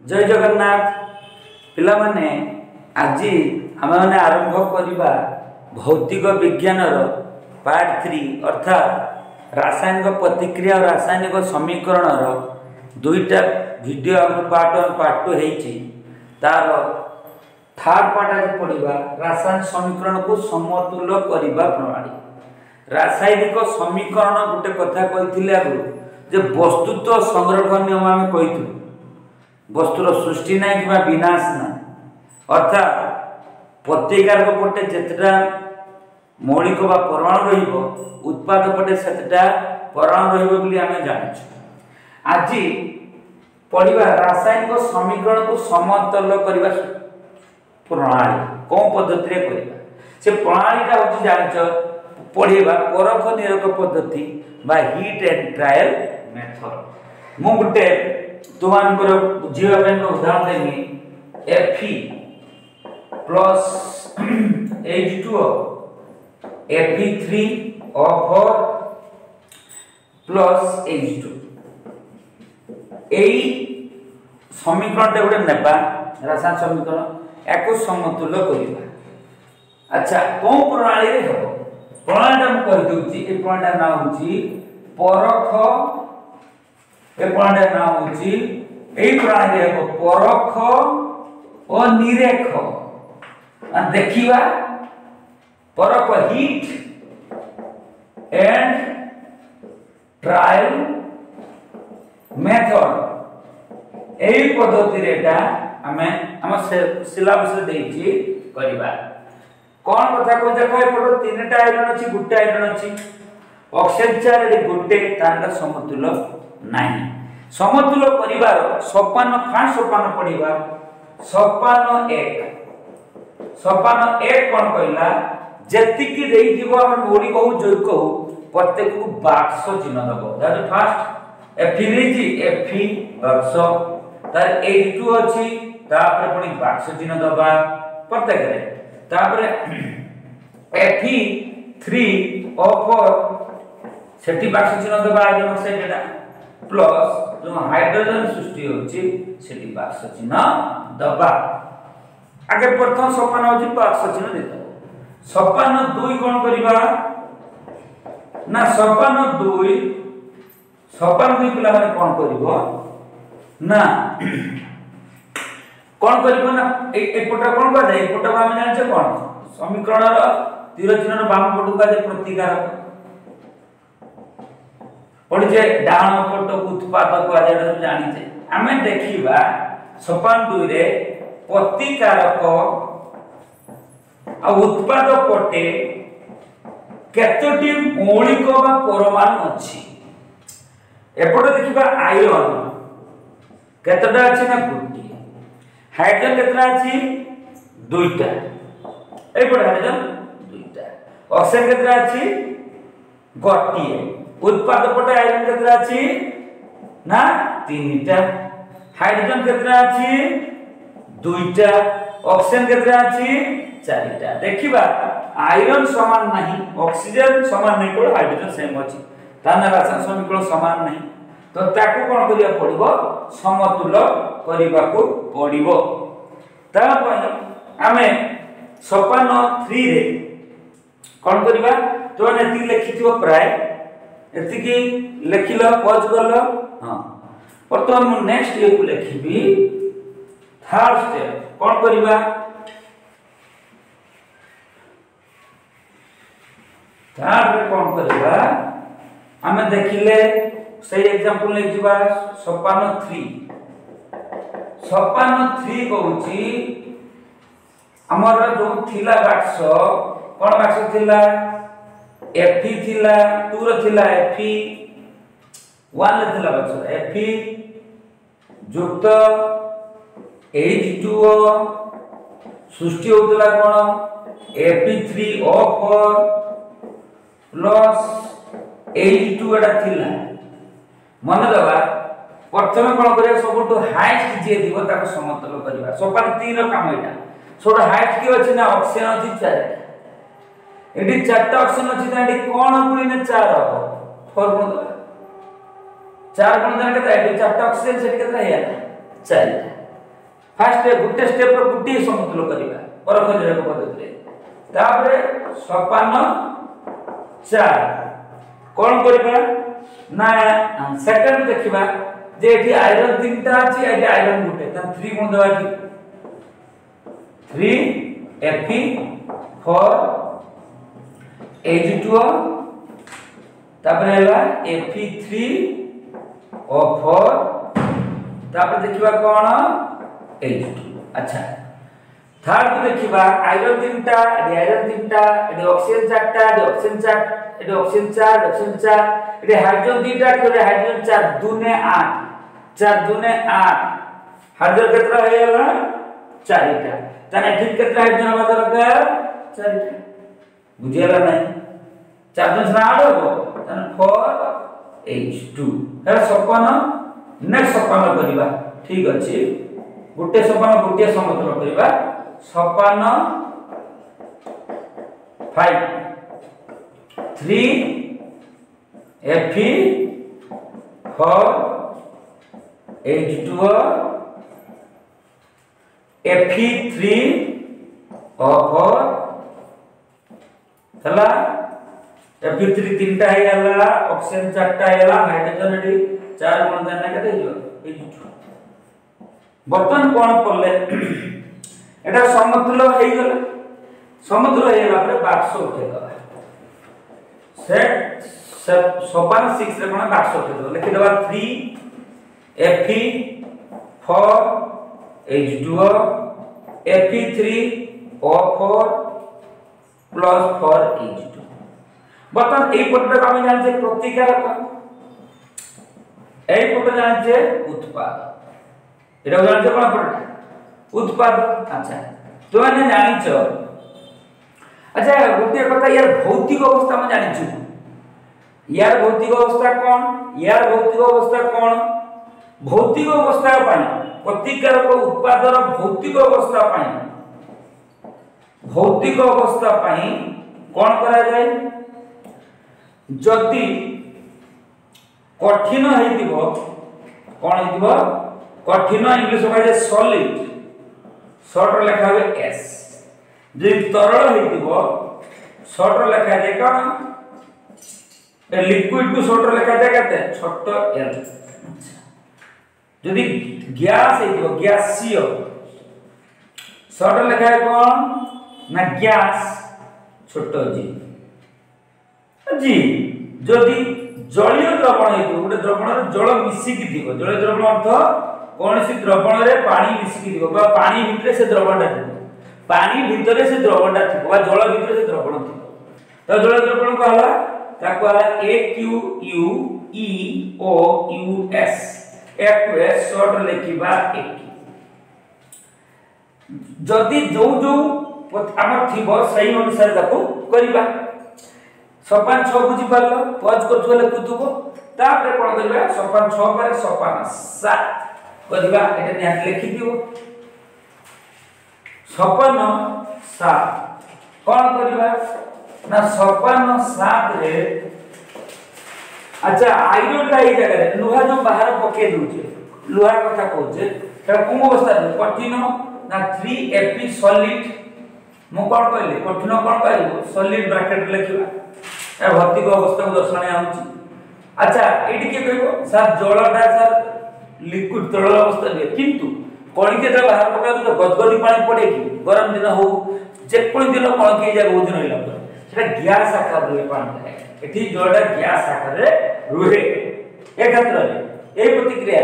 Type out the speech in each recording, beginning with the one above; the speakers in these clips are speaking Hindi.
जय जगन्नाथ पिला माने आज आम मैंने आरंभ करवा भौतिक विज्ञान पार्ट 3 अर्थात रासायनिक प्रतिक्रिया और रासायनिक समीकरण दुईटा वीडियो आम पार्ट 1 पार्ट 2 होती तार थर्ड पार्ट आज पढ़ा रासायनिक समीकरण को समतुल करने प्रणाली। रासायनिक समीकरण गोटे कथा कही आगु जे वस्तुत्व संरक्षण नियम आम कही वस्तुर सृष्टि ना कि विनाश ना अर्थात प्रतिकार पटे जितेटा मौलिक बा परमाणु रहिबो उत्पाद पटे सेटा परमाणु रहिबो बोली आमे जानिछु। आज पढ़िबा रासायनिक समीकरण को समतल करबा प्रणाली कौन पद्धति रे करबा से प्रणालीटा होची जानिछ पढ़िबा परख निरक पद्धति बा हीट एंड ट्रायल मेथड। मु गुटे तुमानकर बुझिबा ପାଇଁ उदाहरण देमी Fe plus H2O Fe3O4 plus H2 एई समीकरण टे गोटे नेबा रासायन समीकरण एको समतुल्य करिबा। अच्छा कोन प्रणाली रे हबो प्रणाली हम कहि दउची ए प्रणाली नाम होची परख ए प्रणाली नाम होची एई प्रणाली रे हबो परख और निरेख आ देखिबा परख हीट एंड ट्रायल मेथड एई पद्धति रेटा हमें हम सिलेबस रे देछि करिबा। कोन कथा को देखो एपटो तीनटा आयरन अछि गुटे आयरन अछि ऑक्सीजन चार रे गुटे तांडा समतुल्य नाही समतुल्य परिवार सोपान फास्ट सोपान पडिबा सोपान 1 कोन कहला जेतिकी देई दिबो हम मोडी कहू जोई कहू प्रत्येक को बाक्स चिन्ह दबो दैट फास्ट Fe Fe बाक्स तार H2 अछि तापर पुनी बाक्स चिन्ह दबा प्रत्येक रे तापर Fe3O4 सेठी बाक्स चिन्ह दबा आयरन ऑक्साइड एटा प्लस जो हाइड्रोजन सृष्टि होची सेठी बाक्स चिन्ह दबा। आगे प्रथम सोपान होची बाक्स चिन्ह देता सोपान 2 कोन करिबा ना सोपान 2 पिला माने कोन करिवो ना कोन करिवो ना एपटा कोन का जाय एपटा हम जानि छ कोन समीकरण रो तीर चिन्ह बाम पटु का जे प्रतिकारक पड़ी जे डाउन पट उत्पादक आ जेडा जानि छे हमें देखिबा सोपान 2 रे प्रतिकारक आ उत्पाद पटे केतोटी मौलिक बा परमाणु अछि एपटे देखिबा आयरन केतटा अछि ना गुटी हाइड्रोजन केतरा अछि दुईटा एपटे हाइड्रोजन दुईटा ऑक्सीजन केतरा अछि गोटिए उत्पाद पटे आयरन केतरा अछि ना तीनटा हाइड्रोजन केतरा अछि दुईटा ऑक्सीजन केतरा अछि चारिटा। देखिबा आयरन समान नहीं ऑक्सीजन समान नहीं को हाइड्रोजन सेम अछि ताना रासायनिक समीकरण समान नहीं तो ताकू कोन करिया पड़िबो समतुल्य करिबा को पड़िबो। ता पय हमें सोपान 3 रे कोन करिबा तो नेति लिखिथिबो प्राय एतिकी लिखिलो पॉज करलो हां वर्तमान मु नेक्स्ट ये को लिखिबी थर्ड स्टेप कोन करिबा थर्ड रे कोन करिबा हमें देखिले सही एग्जांपल ले जिबा सोपान 3 कहूची हमर जो थिला बाक्स कोन बाक्स थिला Fe थिला 2 रो थिला Fe 1 ले थिला बाक्स Fe जुक्त H2O सृष्टि होतला कोन Fe3O4 प्लस H2 एटा थिला मन दबा प्रथम कोन करिया सबटु हाईएस्ट जे दिबो ताको समतल करिबा सोपान 3 रो काम एटा सोडा हाईएस्ट की अछि ना ऑक्सीजन अछि 4 एडी 4टा ऑक्सीजन अछि ना एडी कोन गुणी ने 4 हो 4 गुण दबा 4 गुण देन के एडी 4टा ऑक्सीजन सेट केतरा हेया 4 फास्ट गुटे स्टेप रो गुटे समतुल्य करिबा परख निरपेक्ष पद्धति रे तापरे सोपान 4 कोन करिबा ना सेकंड देखिबा जे एठी आयरन तीनटा अछि एठी आयरन गुटे त 3 गुण दवा की 3 Fe4 Ag2 तापर हैला Fe3O4 तापर देखिबा कोन Ag2 अच्छा थर्ड को देखिबा आयरन तीनटा एठी आयरन तीनटा एठी ऑक्सीजन चारटा एठी ऑक्सीजन 4 एठी ऑक्सीजन 4 ऑक्सीजन 4 एठी हाइड्रोजन तीनटा करे हाइड्रोजन 4 2 ने 8 4 2 ने 8 हाइड्रोजन केतना हैला 4टा तने ठीक केतना हाइड्रोजन हवा दरकार 4टा बुझियला नै 4 2 से 8 हो तने 4H2 हेला सपन नेक्स्ट सपन करिबा ठीक अछि गुटे सपन गुटे समतुल्य करिबा सपन 5 3 Fe4 H2O Fe3O4 चला Fe3 तीनटा है याला ऑक्सीजन चारटा हैला हाइड्रोजन एडी 4 गुण देना केते हियो H2 बर्तन कोन पड़ले एटा समतुल्य हे गेल समतुल्य हे गेला पर 1200 उठे दबा सेट सोपान 6 रे कोन 1200 उठे दबा लिखि दबा 3 Fe4 H2O Fe3O4 plus 4 H2 बर्तन এই পদটা আমি জানছে প্রতিকারক এই পদটা জানছে উৎপাদ এটা জানছে কোন পদটা উৎপাদ আচ্ছা তোমরা জানিছো আচ্ছা গোটে কথা ইয়ার ভৌতিক অবস্থা আমি জানিছো ইয়ার ভৌতিক অবস্থা কোন ইয়ার ভৌতিক অবস্থা কোন ভৌতিক অবস্থা পাই প্রতিকারক উৎপাদর ভৌতিক অবস্থা পাই ভৌতিক অবস্থা পাই কোন করা যায় যদি কঠিন হইতিব কোন হইতিব কঠিন ইংলিশ কহে সলিড শর্ট লেখা হবে এস যদি তরল হইতিব শর্ট লেখা যায় কোন এ লিকুইড কো শর্ট লেখা যায় কতে ছোট এল যদি গ্যাস হইতিব গ্যাসীয় শর্ট লেখা হয় কোন না গ্যাস ছোট জি জি যদি জলীয় দ্রবণ হইতো গোটে দ্রবণরে জল মিশিকি থিবো জলীয় দ্রবণ অর্থ কোনসি দ্রবণরে পানি মিশিকি থিবো বা পানি ভিতরে সে দ্রবণটা থিবো পানি ভিতরে সে দ্রবণটা থিবো বা জল ভিতরে সে দ্রবণ থিবো তো জলীয় দ্রবণ কহলা তাকু হলা AQUEOUS aqueous শর্ট লেখিবা একই যদি যৌ যৌ আমার থিবো সেই অনুসারে তাকু করিবা सोपान 6 बुझी पालो पॉज करथु लिखुथुबो तापर कोन करबा सोपान 6 पर सोपान 7 करिबा एटा निहात लिखि दिबो सोपान 7 कोन करबा ना सोपान 7 रे अच्छा आयरन लाई जगह रे लोहा जो बाहर पके दोचे लोहा कथा कहूचे सेटा कोन अवस्था रे कठिन ना 3Fe सॉलिड मु कोन कहले कठिन कोन कहबो सॉलिड ब्रैकेट लिखिबा ए भौतिक अवस्था को दर्शाने आउची अच्छा एडी के कहबो सर जलटा सर लिक्विड तरल अवस्था रे किंतु कणिके जब बाहर पका तो गदगदी पानी पड़े कि गरम दिन हो जे कोन दिन कोन के जा बहुत दिन होइला सेटा ग्यास आकार रे पानी एठी जलटा ग्यास आकार रे रुहे ए क्षेत्र रे ए प्रतिक्रिया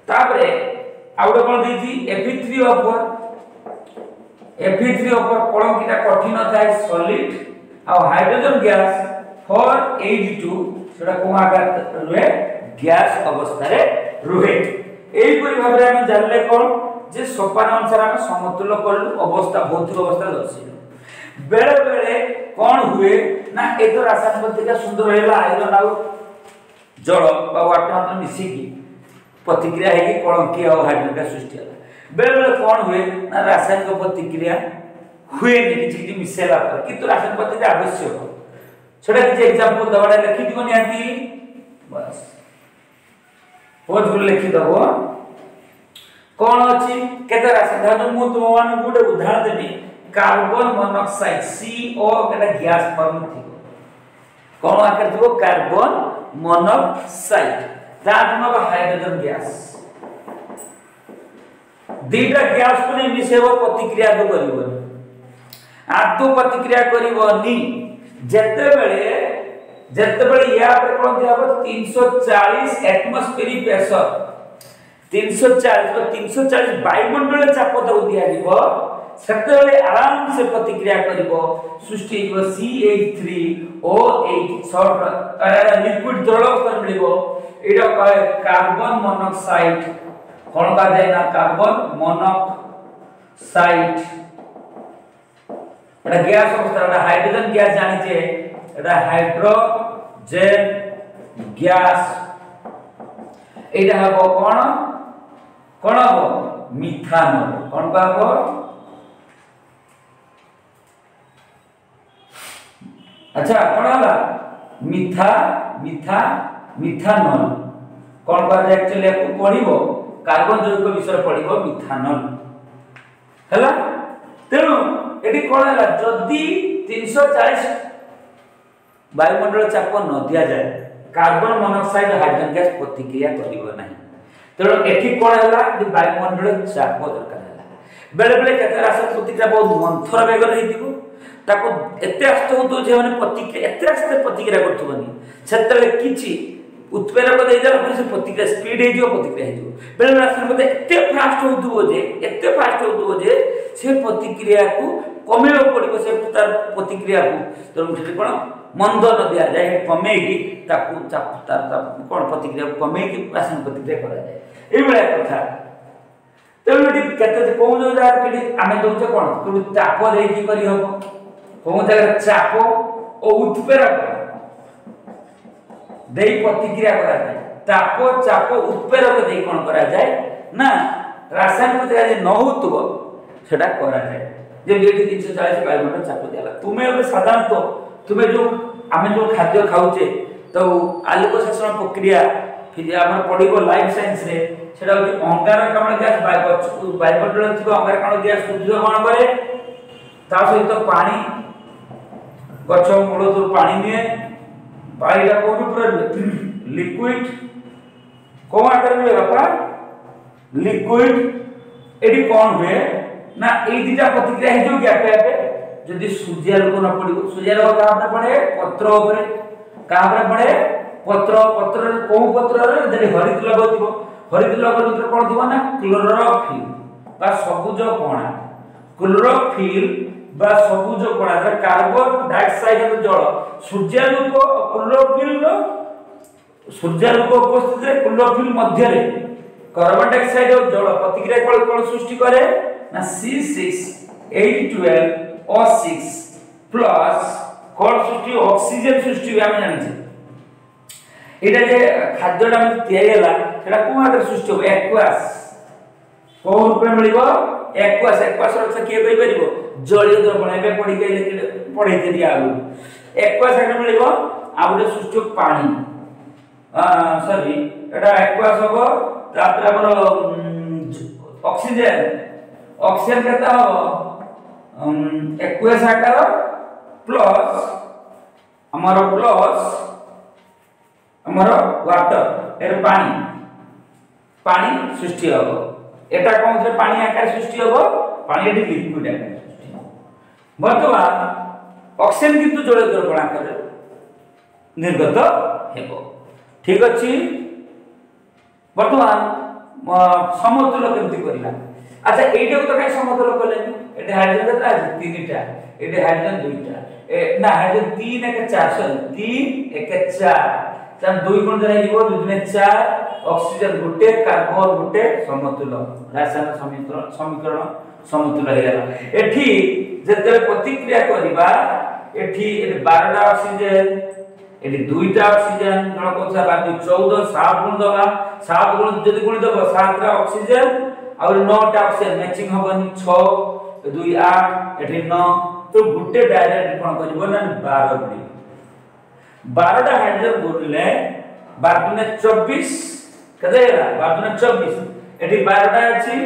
तापरे आउडे कोन देजी Fe3O4 Fe3O4 कोन किटा कठिन थाए सॉलिड आ हाइड्रोजन गैस 4H2 सेटा कोन आकार रुहे गैस अवस्था रे रुहे एई परि भाबरे हम जानले कोन जे सोपान अनुसार हम समतुल्य करलु अवस्था भौतिक अवस्था दर्शिलु बेले बेले कोन हुए ना ए तो रासायनिक प्रतिक्रिया सुंदर हेला आयरन आ जल बा वाटर मिसी की प्रतिक्रिया है कि कलंकी और हाइड्रोजन का सृष्टि होला बेले बेले कोन हुए ना रासायनिक प्रतिक्रिया हुए नहीं किछि मिसेला पर किंतु रासायनिक प्रतिक्रिया आवश्यक सेटा किछि एग्जांपल दवाडा लिखि दिबो निहाती बस पोज गुल लिखि दबो कौन अच्छी केते राशि धरन मु तुम मान गुटे उदाहरण देबी कार्बन मोनोक्साइड CO केटा गैस फॉर्म थिबो कौन आकर थिबो कार्बन मोनोक्साइड दैट नो हाइड्रोजन गैस दीटा गैस को नहीं मिसेबो प्रतिक्रिया को करिवो आदो प्रतिक्रिया करिवोनी जेतेबेले या पर कोन दियाबो 340 एटमॉस्फेरिक प्रेशर 340 वायुमंडल चाप दउ दिया दिबो सेतेबेले आराम से प्रतिक्रिया करिवो सृष्टि हो CH3OH शॉर्ट लिक्विड द्रव अवस्था मिलिबो एटा कहे कार्बन मोनोक्साइड कोन का जाय ना कार्बन मोनोक्साइड एटा गैस अवस्था एटा हाइड्रोजन गैस जानि छे एटा हाइड्रोजन गैस एटा हबो कोन हबो मिथानल कोन कहबो अच्छा कोन हला मिथानल कोन का एक्चुअली आपको पढिबो कार्बन जैविक विषय पढिबो मिथानल हला तेनु एटी कोन हला जदी 340 वायुमंडल चाप न दिया जाए कार्बन मोनोक्साइड हाइड्रोजन गैस प्रतिक्रिया करिवो नाही तेनु एठी कोन हला वायुमंडल चाप दरकार हला बेले बेले केते राशि प्रतिक्रिया बहुत मंथर बेग रहितिबो ताको एते आस्त होतो जे माने प्रतिक्रिया एते आस्त प्रतिक्रिया करथबनी सेतले किछि उत्प्रेरक दे देला पर से प्रतिक्रिया स्पीड हे जो प्रतिक्रिया हे जो बेले बेले राशि मते एते फास्ट होतो जे से प्रतिक्रिया को कमेबो पड़िबो से तार प्रतिक्रिया को तो सेठी कोन मंद न दिया जाए कमे की ताकू तार कोन प्रतिक्रिया को कमे की राशि प्रतिक्रिया करा जाए ए बेले कथा तेलुडी केते कोन जो जा केडी आमे दोचे कोन तो चाप दे की करी हबो कोन जगह चाप ओ उत्प्रेरक देई प्रतिक्रिया करा जाए ताप चाप उत्प्रेरक देई कोन करा जाए ना रासायनिक प्रतिक्रिया जे न होतबो सेटा करा जाए जे 340 वायुमंडल चाप दियाला तुमे अब साधारण तो तुमे जो आमे जो खाद्य खाउचे तो आलोक संश्लेषण प्रक्रिया फिर हमर पढिबो लाइफ साइंस रे सेटा होची अंगारकाम्ल गैस वायुमंडल थिबो अंगारकाम्ल गैस सूर्य कोन करे ता सहित पानी गछ मूल तो पानी निए पानी ला कोन ऊपर लिक्विड कोन आकर में बापा लिक्विड एडी कोन हुए ना ए दिटा प्रतिक्रिया हे जो गैप पे जदी सूर्यालोक न पड़िबो सूर्यालोक का आपने पड़े पत्र ऊपर का ऊपर पड़े पत्र को पत्र रे जदी हरित लग थिबो हरित लग भीतर कोन थिबो ना क्लोरोफिल बा सबुज कणा क्लोरोफिल बा सबुज कणा जे कार्बन डाइऑक्साइड जल सूर्यालोक उपस्थित रे क्लोरोफिल मध्य रे कार्बन डाइऑक्साइड और जल प्रतिक्रिया कोन सृष्टि करे ना C6H12O6 प्लस कोन सृष्टि ऑक्सीजन सृष्टि हम जानि छी एटा जे खाद्यटा हम तयाला सेटा कोन आकर सृष्टि हो एक्वास कोन रूप में मिलिबो एक्वास रक्षा के कहि परिबो जलीय द्रवण एबे पढि के पढै दिया आलू एक्वास आकर मिलिबो आ गोटे सृष्टि पानी सॉरी एटा एक्वास हो तापर हमर ऑक्सीजन केता हो एक्वास आकार प्लस हमर वाटर एर पानी सृष्टि हो एटा कोन से पानी आकार सृष्टि हो पानी एटी लिक्विड आकार सृष्टि हो वर्तमान ऑक्सीजन किंतु जल द्रवण आकार निर्गत हेबो ठीक अछि वर्तमान समतुल केमति करिला अच्छा एटा तो काय समतुल करलेनी एटे हाइड्रोजन केता अछि तीनटा एटे हाइड्रोजन दुईटा ना हाइड्रोजन 3 1 4 सॉरी 3 1 4 तन 2 गुण जने जीवो 2 गुणे 4 ऑक्सीजन गुटे कार्बन गुटे समतुल रासायनिक समीकरण समतुल हेला एठी जेते प्रतिक्रिया करिबा एठी 12टा ऑक्सीजन एठी 2टा ऑक्सीजन जण कोसा बाकी 14 7 गुण दबा 7 गुण जदी गुण दबा 7 टा ऑक्सीजन और 9टा ऑक्सीजन मैचिंग होबनी 6 2 8 एठी 9 तो गुटे डायरेक्ट कोन करबो ना 12 गुणी 12टा हाइड्रोजन गुणले 12 ने 24 कदे 12 ने 24 एठी 12टा अछि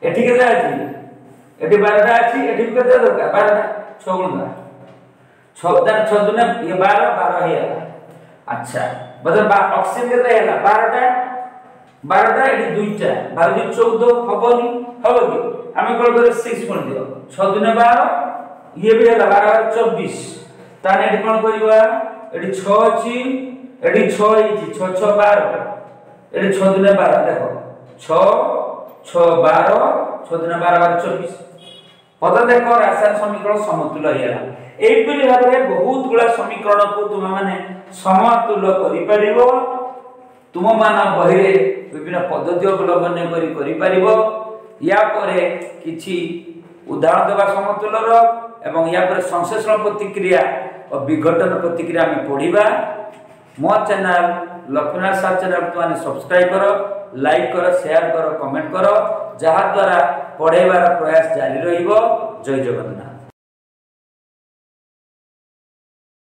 एठी केते अछि एठी 12टा अछि एठी केते दरकार 12टा 6 गुण 6 दुने ये 12 हे अच्छा मतलब ऑक्सीजन केते हैला 12टा एठी 2टा 12 14 हबनी हबो कि हमें कोन करे 6 गुण दियो 6 दुने 12 ये भी हैला 12 24 ताने एठी कोन करिवा एठी 6 अछि एठी 6 हिची 6 6 12 एठी 6 दुने 12 देखो 6 6 12 6 दुने 12 24 पद देखो रासायनिक समीकरण समतुल्य हैला एइपरि भाबरे बहुत गुला समीकरण को तुम माने समतुल्य करि परिबो तुम मान बहिरे विभिन्न पद्धति अवलंबन करि परिबो या परे किछि उदाहरण देवा समतुल्यर एवं या परे संश्लेषण प्रतिक्रिया और विघटन प्रतिक्रिया हम पढिबा मो चैनल लक्ष्मीनाथ सार चैनल तुम सब्सक्राइब करो लाइक करो शेयर करो कमेंट करो जहा द्वारा पढ़ेबार प्रयास जारी रहिबो जय जगन्नाथ।